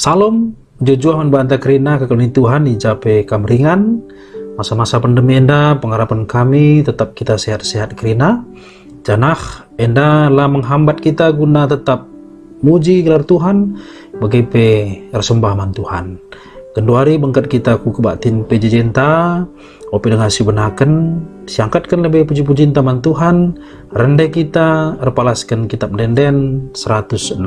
Salam, jujur membantah kerina kekalani Tuhan ijape kamringan. Masa-masa pandemi enda, pengharapan kami tetap kita sehat-sehat kerina. Janah enda lah menghambat kita guna tetap muji gelar Tuhan bagaimana bersembah man Tuhan. Kenduari bengkat kita ku kebatin pejejenta, opi dengan si benakan, siangkatkan lebih puji-puji taman Tuhan, rendai kita, repalaskan kitab Denden 165.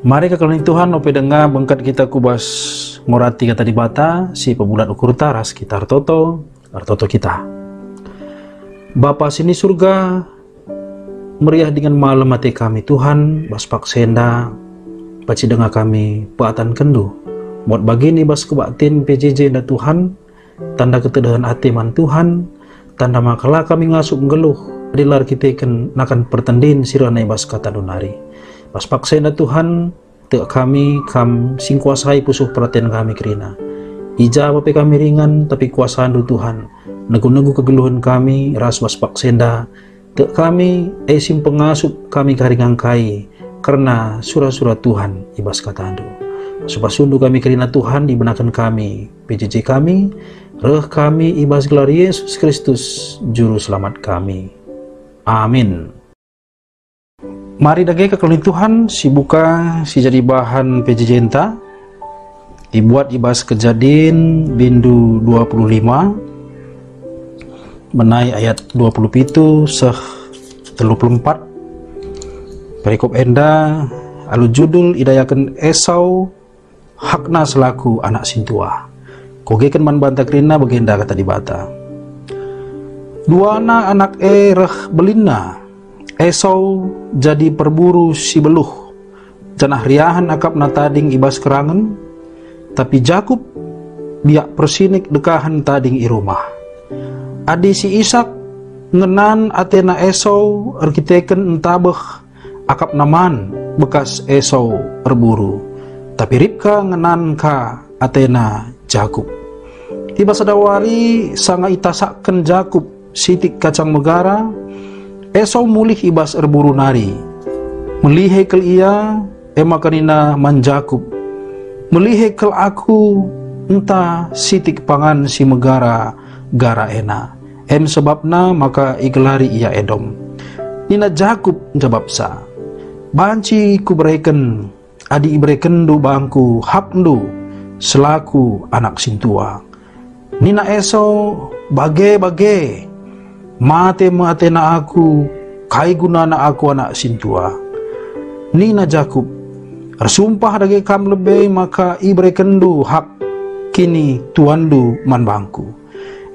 Mari kekalani Tuhan ope dengar bengkat kita kubas ngorati kata dibata si pebulat ukur taras kita artoto kita. Bapa sini surga, meriah dengan malam hati kami Tuhan, baspak senda, baci dengar kami paatan kendu. Buat bagini bas kebatin PJJ da Tuhan, tanda ketedahan hati man Tuhan, tanda makalah kami ngasuk ngeluh, dilar kita nakan pertandin siranai bas kata donari. Pas paksena Tuhan, tak kami kam sing kuasai pusuh perhatian kami kerina. Ija apa kami ringan, tapi kuasaan du Tuhan. Negu-negu kegeluhan kami, ras pas paksenda. Tak kami, sim pengasup kami karingang kai, karena surah-surah Tuhan ibas katandu. Supasundu kami kerina Tuhan, dibenakan kami, PJJ kami, reh kami ibas gelar Yesus Kristus, Juru Selamat kami. Amin. Mari dage kekalani Tuhan si buka si jadi bahan PJJ enta dibuat ibas kejadian bindu 25 menai ayat 27 seh 34 perikop enda alu judul idayakan Esau hakna selaku anak sintua kogekan man banta kerina bagenda kata dibata dua anak reh belina Esau jadi perburu si beluh, janah riahan akap na tading ibas kerangan, tapi Jakub biak persinik dekahan tading i rumah. Adi si Ishak ngenan atena Esau arkiteken entabeh akap naman bekas Esau perburu, tapi Ribka ngenan ka atena Jakub. Tiba sadawari sanga itasaken Jakub sitik kacang megara, Esau mulih ibas erburu nari, melihe kel ia ema kanina man Jakub, melihe kel aku entah sitik pangan si megara gara ena, sebabna maka igelari ia Edom. Nina Jakub jawabsa, banci ku bereken, adi ibreken du bangku hakndu selaku anak sintua. Nina Esau bage mate na aku kai guna na aku anak sintua. Nina Jakub rasumpah dage kam lebih maka ibrekendu hak kini tuandu man bangku.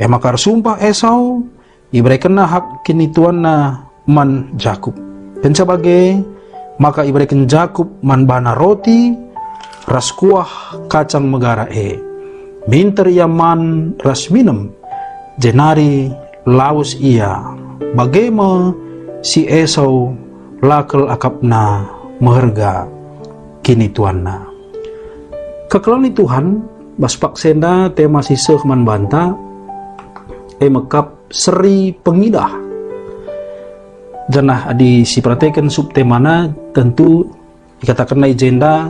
Maka rasumpah Esau ibrekena hak kini tuanna man Jakub. Pencabage maka ibreken Jakub man bana roti ras kuah kacang megara minter ia man ras minum jenari laus ia bagaimana si Esau lakel akapna meherga kini tuanna. Kekalani Tuhan baspak senda tema siseh man banta mekap seri pengidah janah adi si pratekan subtemana tentu dikatakan agenda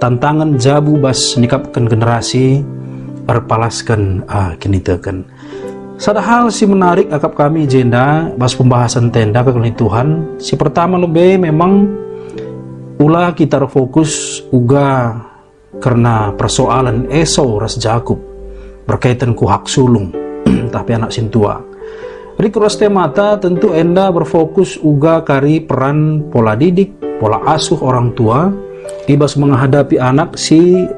tantangan jabu bas nikapkan generasi perpalaskan kinitekan. Sada hal si menarik akap kami jenda bas pembahasan tenda kekeluargaan Tuhan. Si pertama lebih memang ulah kita fokus uga karena persoalan Esau ras Jakub berkaitan ku hak sulung tapi anak sintua. Rikuras temata tentu enda berfokus uga kari peran pola didik, pola asuh orang tua ibas menghadapi anak si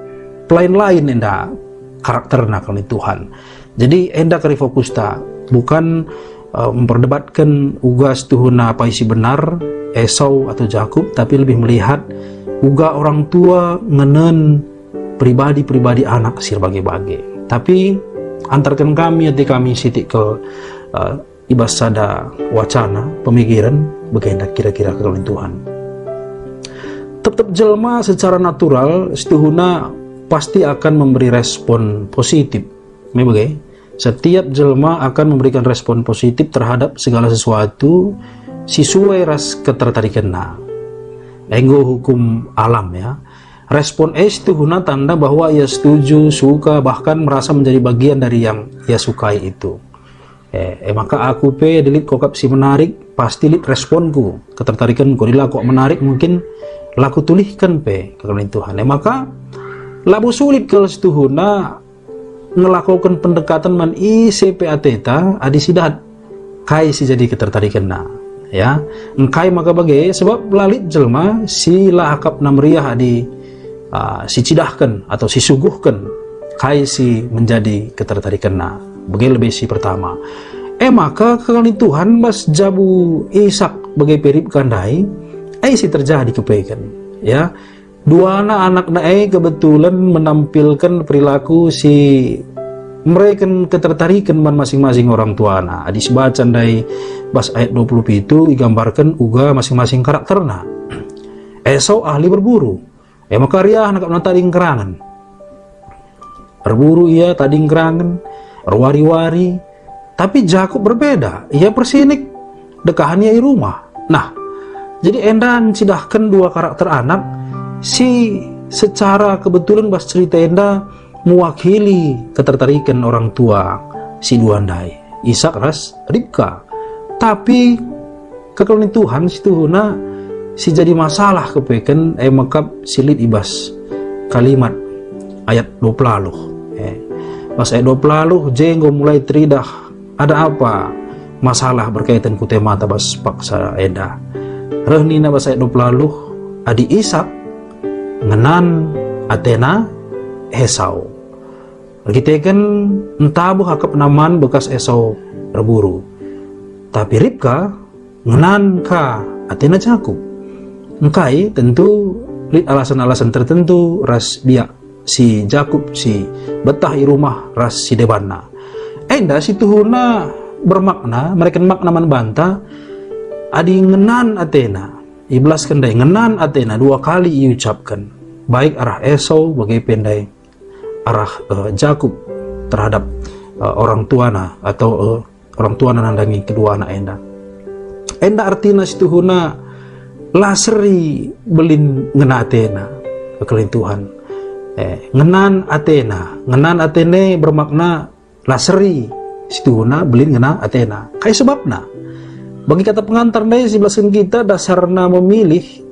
lain-lain enda karakterna kali Tuhan. Jadi enda kari fokus ta bukan memperdebatkan uga setuhuna apa isi benar Esau atau Jakub, tapi lebih melihat uga orang tua ngenen pribadi-pribadi anak sir bagi-bagi. Tapi antarkan kami sitik ke ibas sada wacana pemikiran bagaimana kira-kira kekalin Tuhan. Tetap jelma secara natural setuhuna pasti akan memberi respon positif. Setiap jelma akan memberikan respon positif terhadap segala sesuatu sesuai ras ketertarikanna. Enggo hukum alam ya. Respon setuhuna tanda bahwa ia setuju, suka, bahkan merasa menjadi bagian dari yang ia sukai itu. Maka aku delit kokap si menarik pasti lit responku, ketertarikanku. Dila kok menarik mungkin laku tulihkan kekalin Tuhan. Maka labu sulit kalau setuhuna ngelakukan pendekatan man ICPA teta adi sidat kai si jadi ketertarikan ya engkai maka bagai sebab lalit jelma si lahakap namriah adi si cidahkan atau si suguhkan kai si menjadi ketertarikan bagai lebih si pertama maka kekalin Tuhan bas jabu Ishak bagai perip kandai si terjadi kepaikan ya. Dua anak kebetulan menampilkan perilaku si mereka ketertarikan masing-masing orang tua adis baca dari bas ayat 20 itu digambarkan uga masing-masing karakterna. Esau ahli berburu maka ria anak tading kerangan berburu ia tading kerangan berwari-wari, tapi Jakub berbeda, ia persinik dekahannya di rumah. Nah jadi endan sidahkan dua karakter anak si secara kebetulan bas cerita enda mewakili ketertarikan orang tua si duandai Ishak ras Ribka, tapi kekalin Tuhan situhuna si jadi masalah kepeken makap silit ibas kalimat ayat 20 pas ayat 20 jenggo mulai teridah ada apa masalah berkaitan ku tema tabas paksa enda rehnina bas ayat 20 adi Ishak ngenan Athena Esau. Kita kan entabuh hakap naman bekas Esau berburu. Tapi Ribka ngenan ka Athena Jakub. Engkai tentu lihat alasan-alasan tertentu ras biak si Jakub si betah i rumah ras si Debana. Enda si tuhuna bermakna mereka makna man banta adi ngenan Athena. Iblas kendai ngenan Athena dua kali diucapkan baik arah Esau bagai pendai arah Jakub terhadap orang tuana atau orang tuana nandangi kedua anak enda artinya situhuna laseri belin ngena Athena kekalin Tuhan ngenan Athena bermakna laseri situhuna belin ngena Athena kai sebabna bagi kata pengantar dari 11 kita dasarnya memilih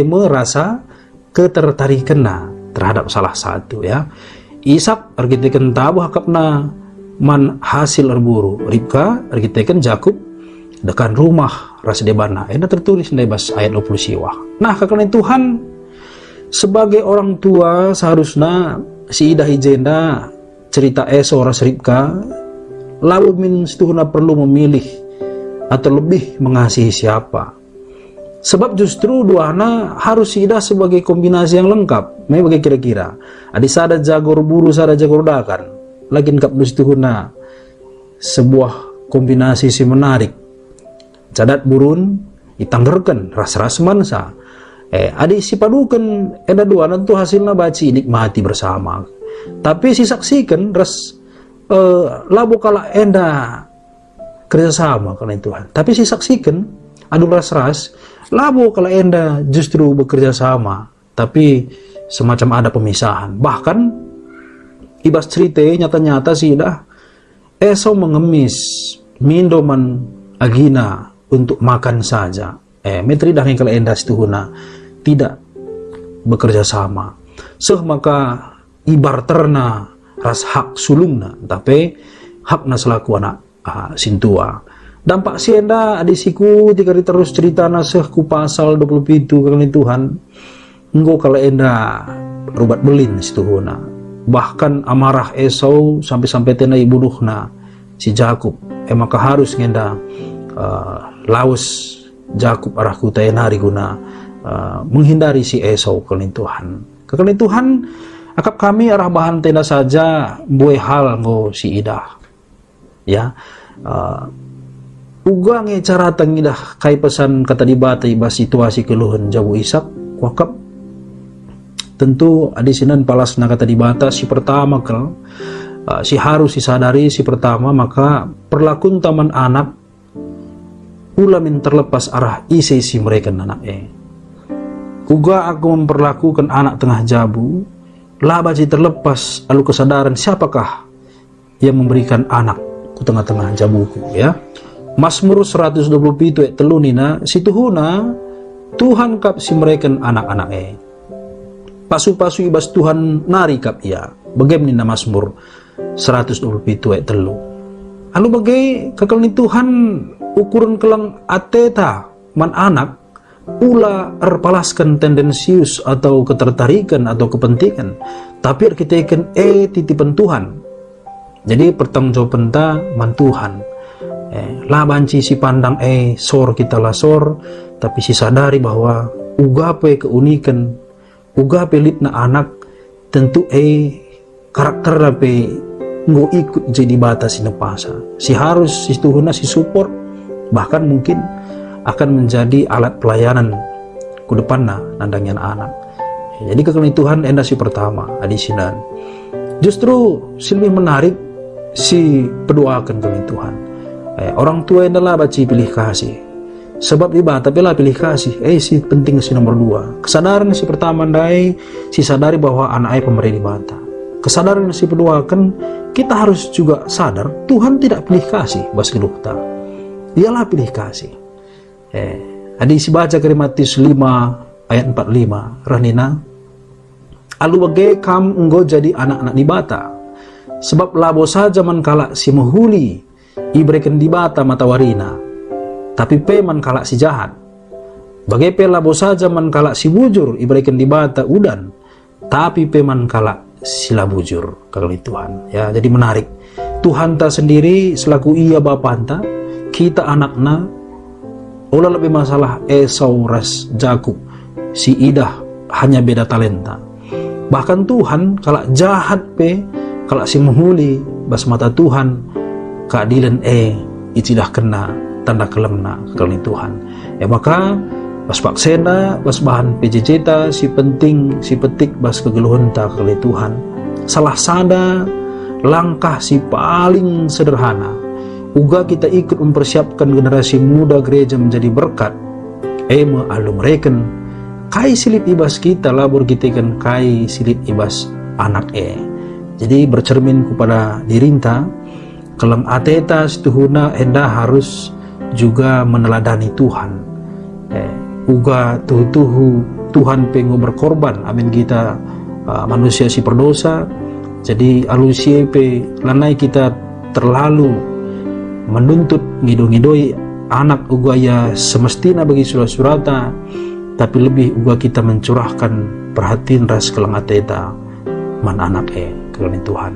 merasa ketertarikan terhadap salah satu ya. Ishak argitekan tabu hakapna man hasil berburu, Ribka argitekan Jakub dekan rumah ras Debana. Ini tertulis di bas ayat 20 siwah. Nah kekalin Tuhan sebagai orang tua seharusnya si idah ijenda cerita Esau ras Ribka lalu min setuhuna perlu memilih atau lebih mengasihi siapa. Sebab justru dua anak harus sidah sebagai kombinasi yang lengkap. Bagi kira-kira adi sada jagor buru sada jagor dakan lagi kap dustuhuna sebuah kombinasi si menarik cadat burun ditanggerkan ras-ras mansa adi si padukan eda dua anak tu hasilnya baci nikmati bersama. Tapi si saksikan ras labu kala enda kerjasama karena Tuhan. Tapi si saksikan adu ras-ras labu kalau enda justru bekerja sama, tapi semacam ada pemisahan. Bahkan ibas cerita nyata-nyata sih dah Esau mengemis mindoman agina untuk makan saja. Metri dah kalau endas tuhuna tidak bekerja sama. Maka ibar terna ras hak sulungna, tapi hakna selaku anak sintua. Dampak sienda adisiku jika terus cerita naseh ku pasal 27 kali Tuhan. Engkau kalau enda rubat belin situhuna. Bahkan amarah Esau sampai tena ibunuhna si Jakub. Maka harus ngenda laus Jakub arah kutai guna menghindari si Esau kali Tuhan. Kekali Tuhan akap kami arah bahan tenda saja buai hal ngo si idah. Ya. Uga nge cara tengidah kai pesan kata dibata ibas situasi keluhan Jabu Ishak wakap tentu adisinan palasna kata dibata si pertama kel si harus disadari si pertama maka perlakun taman anak ulamin terlepas arah isi mereka anak Uga aku memperlakukan anak tengah jabu labaci terlepas lalu kesadaran siapakah yang memberikan anak ku tengah-tengah jabuku ya. Mazmur 127 telunina situhuna Tuhan kap si mereka anak-anak pasu-pasu ibas Tuhan nari kap ya bagaimana Mazmur 127 telu lalu bagai kekal ni Tuhan ukuran kelang ateta man anak ula erpalaskan tendensius atau ketertarikan atau kepentingan tapi kita ikan titipan Tuhan jadi pertanggungjawaban ta man Tuhan lah banci si pandang sor kita lah sor tapi si sadari bahwa ugape keunikan ugape litna anak tentu karakter rape ngo ikut jadi batas nepasa si harus si tuhuna si support bahkan mungkin akan menjadi alat pelayanan ku depanna nandangnya anak. Jadi kekali Tuhan enda si pertama adisinan. Justru lebih menarik si pedoakan kali Tuhan. Orang tua adalah baci pilih kasih. Sebab dibata bela pilih kasih. Si penting si nomor 2. Kesadaran si pertama ndai si sadari bahwa anaknya pemberi dibata. Kesadaran si pedoakan kita harus juga sadar Tuhan tidak pilih kasih bas keluhta. Dialah pilih kasih. Adi si baca ke Matius 5 ayat 45 ranina alu bagai kam enggo jadi anak-anak dibata sebab labo saja man kala si mahuli ibrekan dibata matawarina tapi pe man kala si jahat bagai pe labo saja man kala si bujur ibrekan dibata udan tapi pe man kala si labujur kali Tuhan ya. Jadi menarik Tuhan ta sendiri selaku ia bapanta kita anakna olah lebih masalah Esau ras Jakub si idah hanya beda talenta. Bahkan Tuhan kalau jahat kalau si menghuli bas mata Tuhan keadilan itu dah kena tanda kelemna kali Tuhan maka bas paksena bas bahan PJJ ta si penting si petik bas kegeluhan ta kali Tuhan salah sada langkah si paling sederhana uga kita ikut mempersiapkan generasi muda gereja menjadi berkat alu mereken kai silip ibas kita labur kita kan kai silip ibas anak jadi bercermin kepada dirinta kelang ateta situhuna enda harus juga meneladani Tuhan uga tuhu Tuhan pengu berkorban amin kita manusia si perdosa jadi alusia lanai kita terlalu menuntut ngidoi anak uga ya semestinya bagi surat-surata tapi lebih uga kita mencurahkan perhatian ras kelang ateta man anak kelan Tuhan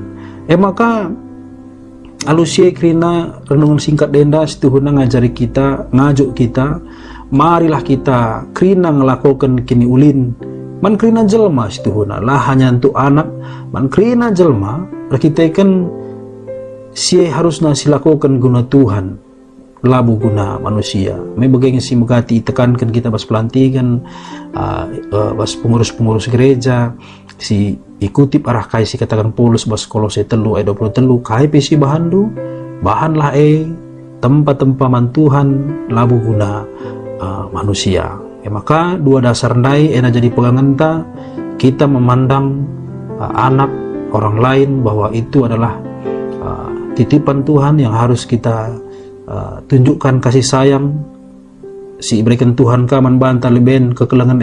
maka alusia krina renungan singkat denda situhuna ngajari kita ngajuk kita marilah kita krina ngelakukan kini ulin man krina jelma situhuna lah hanya untuk anak man krina jelma kita kan si harusnya silakukan guna Tuhan labu guna manusia bagaimana si megati tekankan kita bas pelantikan bas pengurus-pengurus gereja si ikutip arah kai si katakan Paulus bas Kolose 3:23 kai si bahandu bahanlah tempat-tempat man Tuhan labu guna manusia maka dua dasar ndai ena jadi pegangan ta kita memandang anak orang lain bahwa itu adalah titipan Tuhan yang harus kita tunjukkan kasih sayang, si berikan Tuhan ka man banta leben kekelengan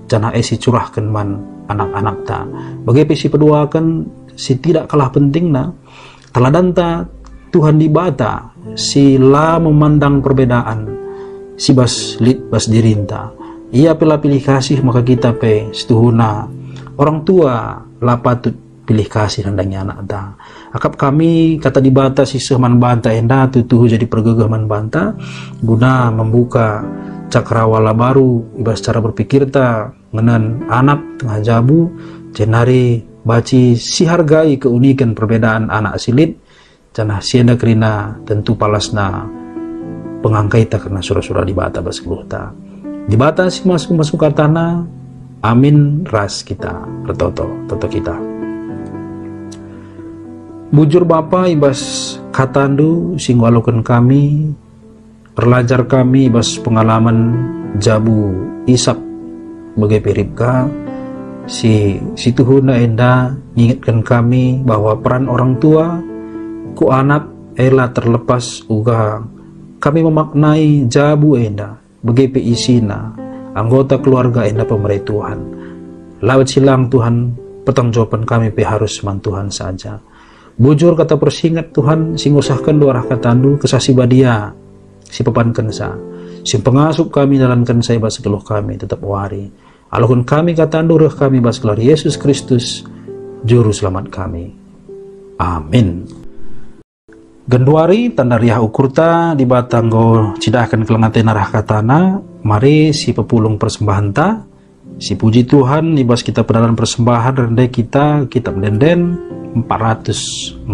jana si curahkan man anak-anak ta. Bagi si kedua kan si tidak kalah pentingna teladan ta Tuhan di bata sila memandang perbedaan si bas dirinta. Ia pilih kasih maka kita setuhuna orang tua lah patut pilih kasih hendaknya anak ta. Akap kami kata di bata si seman banta enda tutuh jadi pergegah man banta guna membuka cakrawala baru ibas cara berpikir ta ngenan anak tengah jabu jenari baci si hargai keunikan perbedaan anak silit canah sienda kerina tentu palasna pengangkai ta karena surah-surah di bata bas ta di bata si masuk katana amin ras kita retoto kita. Bujur Bapa ibas katandu sing walukan kami perlajar kami ibas pengalaman jabu isap bagai peripka si tuhuna enda ngingatkan kami bahwa peran orang tua ku anak ela terlepas uga kami memaknai jabu enda bagai isina anggota keluarga enda pemerintah Tuhan lawat silang Tuhan pertanggungjawaban kami harus man Tuhan saja. Bujur kata persingat Tuhan sing usahkan luarah katandu kesasi badia si papan kensa si pengasup kami dalam kensa bas keluh kami tetap wari alukun kami katandu reh kami bas keluar Yesus Kristus juru selamat kami. Amin. Genduari tanda riah ukurta di batanggo cidahkan kelengaten arah katana mari si pepulung persembahan ta si puji Tuhan ibas kita pedalan persembahan rendai kita kitab denden 445.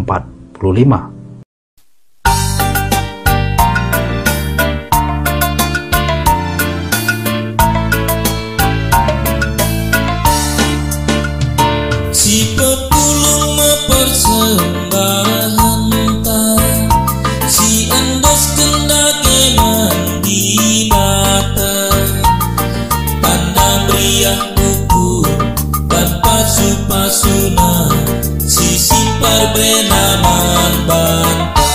Si pepulung mempersembahan ta si endos kendake mandi bata tanda beriah buku dan pasu-pasuna si simpar benaman banta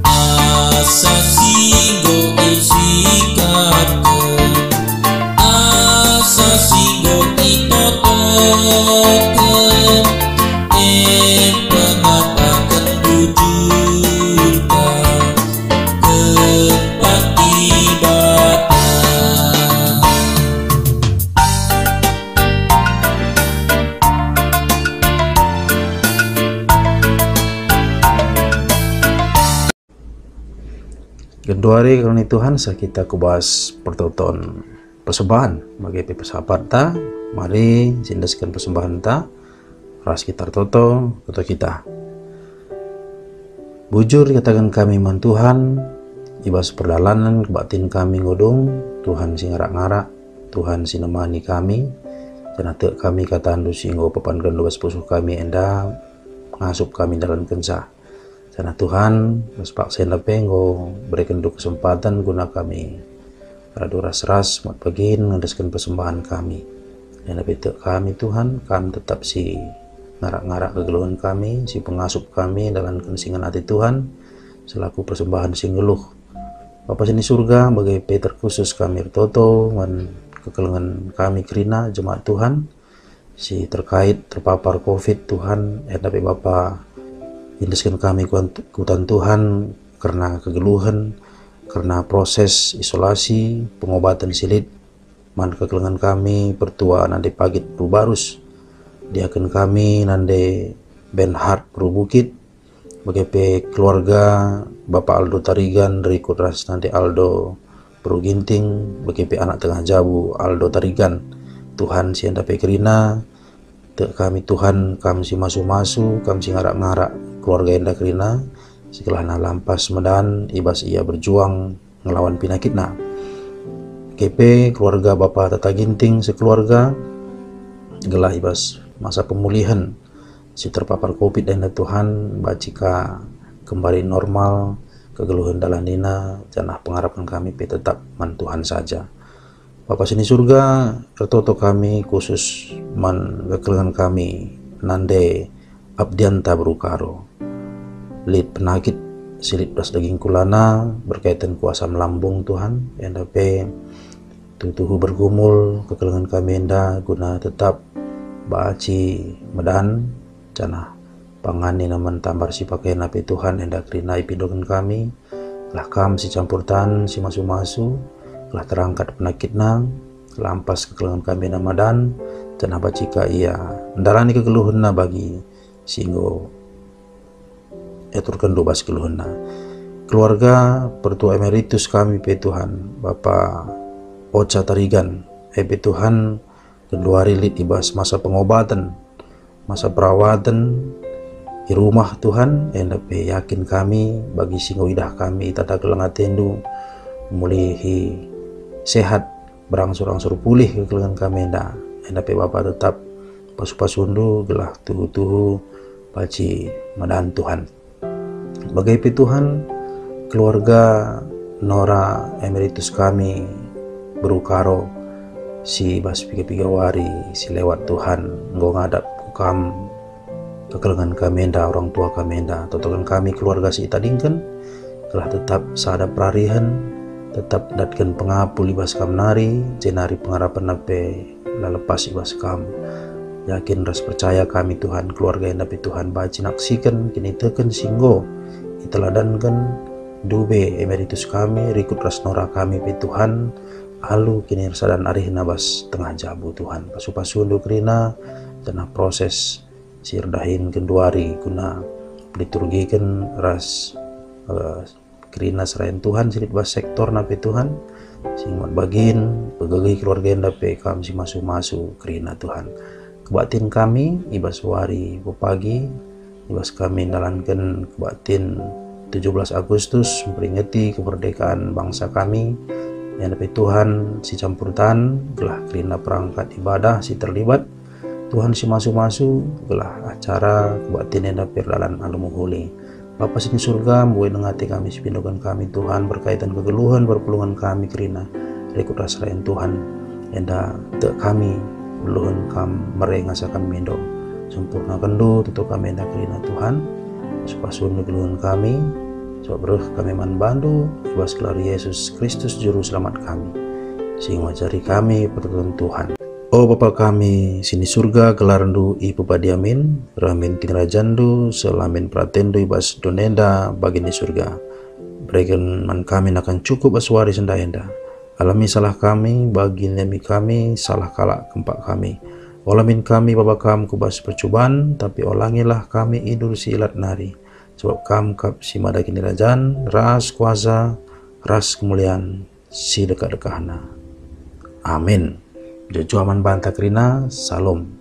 asa singgo isikate asa singgo itotoke pengatakan bujur ka tempat ibadah. Genduari karena Tuhan kita kubahas pertonton persembahan bagi pesahabat ta mari sindaskan persembahan ta ras kita toto kita bujur katakan kami man Tuhan ibas perdalanan kebatin kami ngodong Tuhan sing ngarak-ngarak Tuhan sinemani kami jangan tek kami katandu singgo papan gandobas pusuh kami enda ngasup kami dalam kensa sana Tuhan paksa penggo berikan kesempatan guna kami radu ras mat pagin ngandaskan persembahan kami dan tek kami Tuhan kami tetap si ngarak-ngarak kegeluhan kami si pengasup kami dalam kensingan hati Tuhan selaku persembahan singgeluh Bapa sini surga bagai Peter khusus kami toto man kekelengan kami kerina jemaat Tuhan si terkait terpapar COVID Tuhan tapi Bapa indeskan kami kutan Tuhan karena kegeluhan karena proses isolasi pengobatan silit man kekelengan kami pertua nanti pagit Rubarus diakan kami nanti Benhart Perubukit bagai keluarga Bapak Aldo Tarigan dari Kudras nanti Aldo Peruginting bagai anak tengah jabu Aldo Tarigan Tuhan si anda kerina kami Tuhan kami si masu-masu kami si ngarak-ngarak keluarga enda kerina sekelana lampas medan ibas ia berjuang ngelawan penyakitna KP keluarga Bapak Tata Ginting sekeluarga gelah ibas masa pemulihan si terpapar COVID enda Tuhan bacika kembali normal kegeluhan dalan dina janah pengharapan kami tetap man Tuhan saja Bapa sini surga, ertoto kami khusus man kekelengan kami nande abdianta berukaro. Lid penyakit silit beras daging kulana berkaitan kuasa melambung Tuhan, enda pe tutuhu bergumul kekelengan kami enda guna tetap baaci medan canah pangani naman tambar si pakai napi Tuhan enda kerina ipidogan kami lah kam si campurtan si masu-masu lah terangkat penyakit nang lampas kekelengan kami namadan canah bacika ia ndarani kekeluhunna bagi singgo aturkan dobas keluhunna keluarga pertua emeritus kami pe Tuhan Bapa Ocha Tarigan pe Tuhan kedua rilit ibas masa pengobatan masa perawatan di rumah Tuhan endape yakin kami bagi singo idah kami tata kelengatendu mulihi sehat berangsur-angsur pulih kekelengan kami endape Bapa tetap pasu-pasundu gelah tuhu-tuhu paci medan Tuhan bagai Tuhan keluarga Nora emeritus kami berukaro si bas piga-piga wari si lewat Tuhan nggo ngadap kam kekelengan kami enda orang tua kami enda totokan kami keluarga si itadingkan telah tetap sadap rarihan tetap datkan pengapul ibas kam nari jenari pengharapan nape lalepas ibas kam yakin ras percaya kami Tuhan keluarga enda pe Tuhan baci naksikan kini teken singgo iteladankan dube emeritus kami rikut ras nora kami pe Tuhan alu kini sadan arih nabas tengah jabu Tuhan pasu-pasundu kerina tanah proses sirdahin kenduari guna liturgikan ras kerina serain Tuhan silit bas sektor nape Tuhan singmat bagin pegagi keluarga nape kam si masu-masu kerina Tuhan kebatin kami ibas wari pagi ibas kami dalankan kebatin 17 Agustus memperingati kemerdekaan bangsa kami yang nape Tuhan si campurtan gelah kerina perangkat ibadah si terlibat Tuhan si masu-masu gelah acara kebatin enda perdalan alumuhuli Bapa sini surga mbuai nengati kami sepindogan kami Tuhan berkaitan kegeluhan berpelungan kami kerina rekut rasrain Tuhan enda te kami beluhun kam merengasa kami mendo sempurna kendo tutup kami enda kerina Tuhan supasun kegeluhan kami sebab beruh kami man bandu ibas kelar Yesus Kristus juru selamat kami sing wajari kami pertolongan Tuhan. Oh Bapa kami sini surga gelarandu i pupadiamin ramin tingrajandu selamin pratendu ibas donenda bagini surga berikan man kami akan cukup aswari sendaenda alami salah kami bagi nemi kami salah kalak kempak kami olamin kami Bapa kam kubas percobaan tapi olangilah kami idur silat nari sebab kam kap si madakini rajan ras kuasa ras kemuliaan si dekat-dekahna amin. Jojo aman banta kerina, salam.